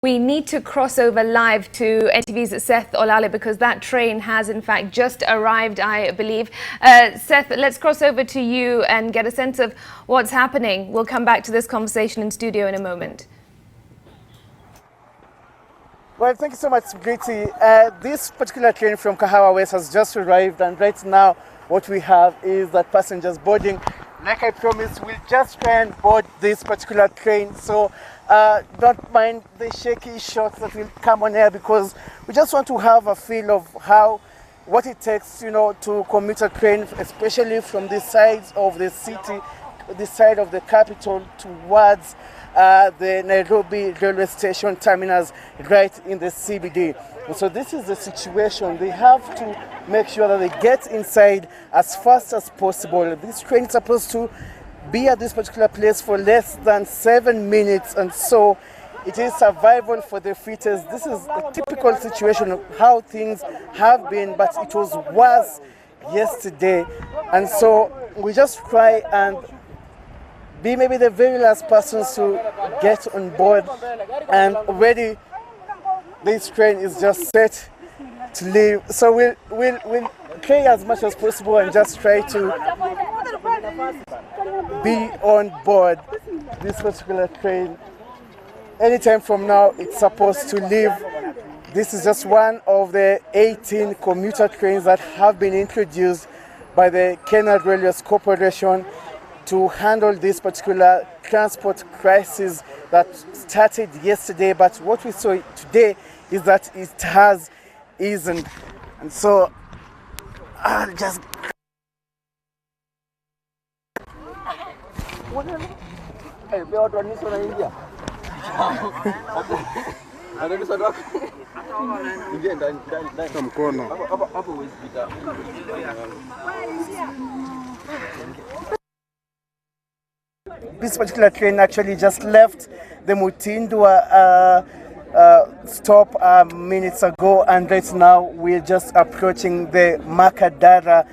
We need to cross over live to NTV's Seth Olale because that train has in fact just arrived, I believe. Seth, let's cross over to you and get a sense of what's happening. We'll come back to this conversation in studio in a moment. Well, thank you so much, Griti. This particular train from Kahawa West has just arrived, and right now what we have is that passengers boarding. Like I promised, we'll just try and board this particular train. So don't mind the shaky shots that will come on air, because we just want to have a feel of what it takes, to commute a train, especially from the sides of the city, this side of the capital towards the Nairobi railway station terminus right in the CBD. And so this is the situation. They have to make sure that they get inside as fast as possible. This train is supposed to be at this particular place for less than 7 minutes, and so it is survival for the fittest. This is a typical situation of how things have been, but it was worse yesterday. And so we just try and be maybe the very last persons to get on board, and already this train is just set to leave. So we'll try as much as possible and just try to be on board this particular train. Anytime from now, it's supposed to leave. This is just one of the 18 commuter trains that have been introduced by the Kenya Railways Corporation to handle this particular transport crisis that started yesterday. But what we saw today is that it has eased. And so I'll just... This particular train actually just left the Mutindwa stop minutes ago, and right now we're just approaching the Makadara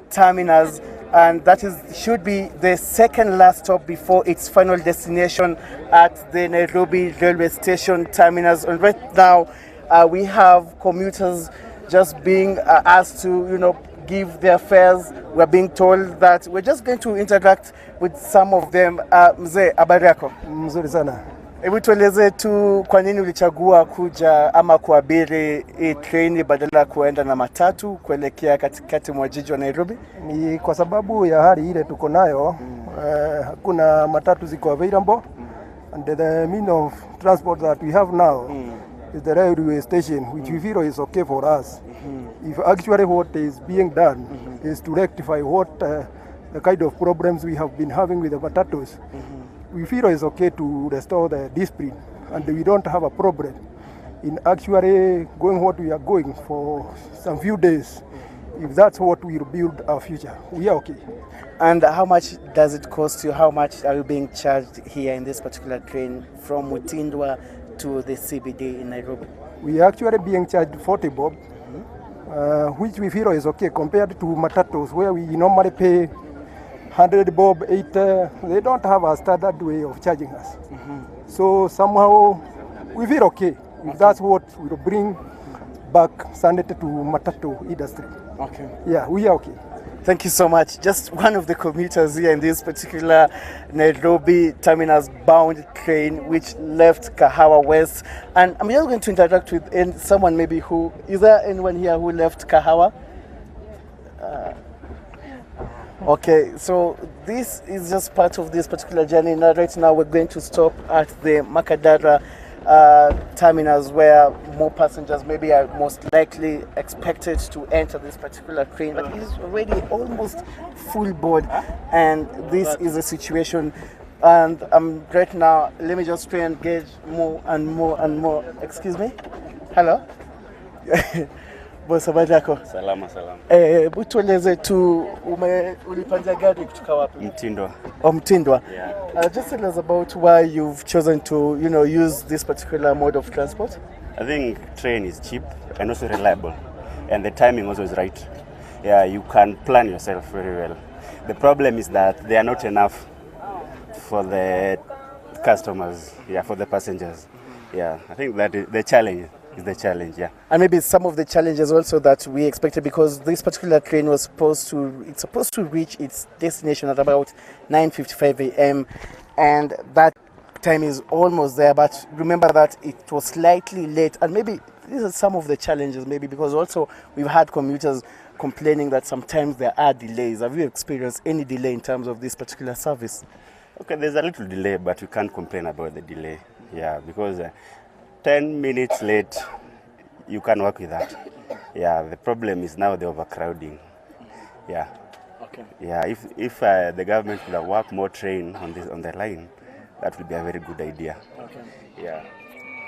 terminus, and that should be the second last stop before its final destination at the Nairobi railway station terminus. And right now we have commuters just being asked to give their fares. We're being told that we're just going to interact with some of them. Mzee, habari yako? Mzuri sana. Hebu tueleze tu kwa nini ulichagua kuja ama kuabiri hii treni badala ya kuenda na matatu kuelekea katikati mwa jiji wa Nairobi? Ni kwa sababu ya hali ile tuko nayo, hakuna matatu ziko available, and the mean of transport that we have now is the railway station, which we feel is okay for us. If actually what is being done is to rectify what the kind of problems we have been having with the matatus, we feel it's okay to restore the discipline, and we don't have a problem in actually going what we are going for some few days. If that's what will build our future, we are okay. And how much does it cost you? How much are you being charged here in this particular train from Mutindwa to the CBD in Nairobi? We are actually being charged 40 bob, which we feel is okay compared to matatus, where we normally pay 100 bob, 80. They don't have a standard way of charging us. So somehow we feel okay. If that's what will bring back sanity to matatu industry. Okay. Yeah, we are okay. Thank you so much. Just one of the commuters here in this particular Nairobi terminus bound train which left Kahawa West. And I'm just going to interact with someone maybe who... Is there anyone here who left Kahawa? Okay, so this is just part of this particular journey. Now, right now we're going to stop at the Makadara terminus, where more passengers maybe are most likely expected to enter this particular train, but it's already almost full board, and this is a situation. And right now, let me just try and gauge more and more and more. Excuse me? Hello? Boss, habari yako? Salama. Butueleze tu ulipanda gari kutoka wapi? Mtindwa. Mtindwa. Yeah. Just tell us about why you've chosen to, use this particular mode of transport. I think train is cheap and also reliable, and the timing also is right. Yeah, you can plan yourself very well. The problem is that they are not enough for the customers, for the passengers. Yeah, I think that is the challenge. Is the challenge, yeah. And maybe some of the challenges also that we expected, because this particular train was supposed to reach its destination at about 9:55 a.m. and that time is almost there. But remember that it was slightly late, and maybe these are some of the challenges. Maybe because also we've had commuters complaining that sometimes there are delays. Have you experienced any delay in terms of this particular service? Okay, there's a little delay, but we can't complain about the delay. Yeah, because 10 minutes late, you can work with that. Yeah, the problem is now the overcrowding. Yeah. Okay. Yeah, if the government would have worked more train on the line, that would be a very good idea. Okay. Yeah.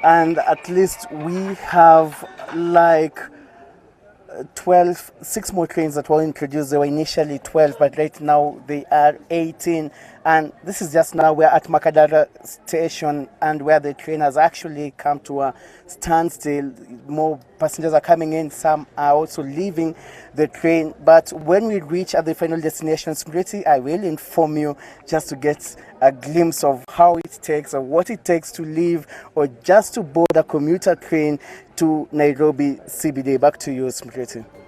And at least we have like 6 more trains that were introduced. There were initially 12, but right now they are 18. And this is just now we're at Makadara station, and where the train has actually come to a standstill. More passengers are coming in, some are also leaving the train. But when we reach at the final destination, Smriti, I will inform you just to get a glimpse of how it takes or what it takes to leave or just to board a commuter train to Nairobi CBD. Back to you, Smriti.